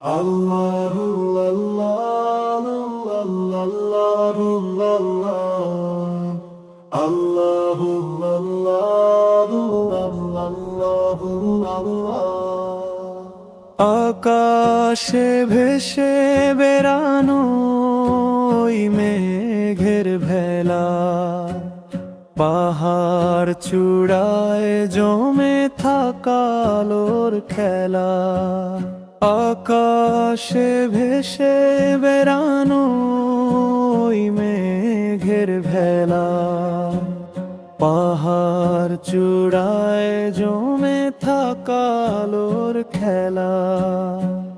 Allahu Allah, Allahu Allah, Allahu Allah। আকাশে ভেসে বেড়ানো ওই মেঘের ভেলা, পাহাড় চূড়ায় জমে থাকা আলোর খেলা। আকাশে ভেসে বেড়ানো ওই মেঘের ভেলা, পাহাড় চূড়ায় জমে থাকা আলোর খেলা।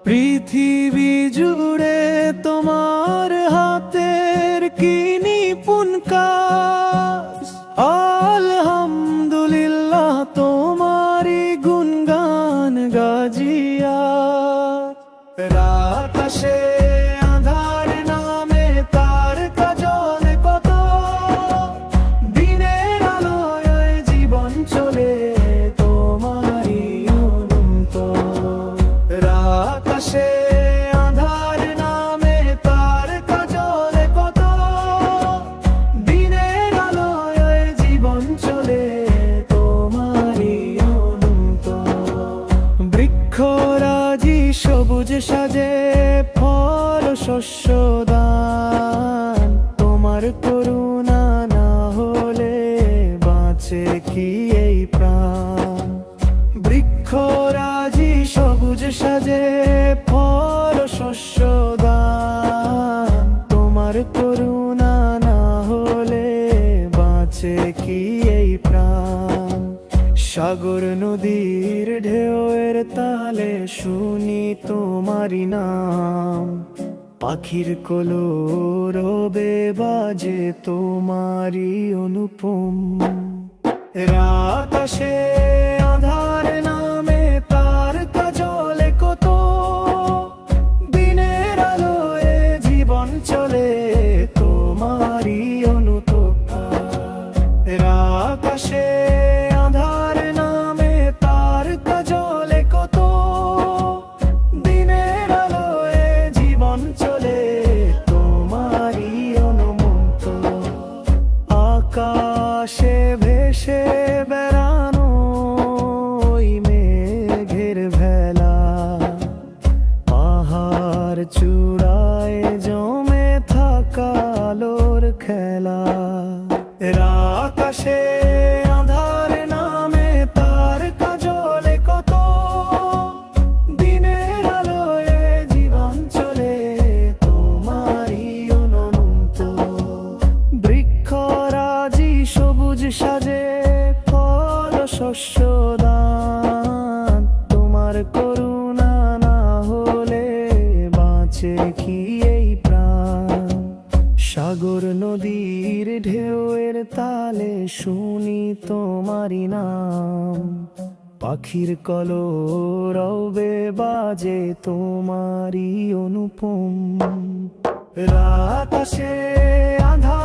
পৃথিবী জুড়ে তোমার হাতের কি নিপুণ কাজ, আলহামদুলিল্লাহ তোমারই গুণগান গাজিয়া। আকাশে আঁধার নামে তার কাজল কত, দিনের আলোয় জীবন চলে তোমারই অনন্ত। আকাশে আঁধার নামে তার কাজল কত, দিনের আলোয় জীবন চলে তোমারই অনন্ত। বৃক্ষরাজি সবুজ সাজে ফল শস্য দান, তোমার করুণা না হলে বাঁচে কি এই প্রাণ। বৃক্ষরাজি সবুজ সাজে ফল শস্য দান, তোমার করুণা না হলে বাঁচে কি এই প্রাণ। সাগর নদীর ঢেউয়ের তালে শুনি তোমারি নাম, পাখির কলরবে বাজে তোমারি অনুপম। আকাশে আঁধার নামে তার কাজল কত, দিনের আলোয় জীবন চলে তোমারি অনুতপ্ত। আকাশে আঁধার নামে তার কাজল কত, দিনের আলোয় জীবন চলে তোমারই অনুমন্ত। আকাশে ভেসে বেড়ানো ওই মেঘের ভেলা, পাহাড় চূড়ায় জমে থাকা আলোর খেলা। আকাশে আঁধার নামে তার কাজল কত, দিনের আলোয় জীবন চলে তোমারই অনন্ত। বৃক্ষরাজি সবুজ সাজে ফল শস্য দান, তোমার করুণা না হলে বাঁচে কি এই প্রাণ। সাগর নদীর ঢেউয়ের তালে শুনি তোমারি নাম, পাখির কলরবে বাজে তোমারই অনুপম। আকাশে আঁধার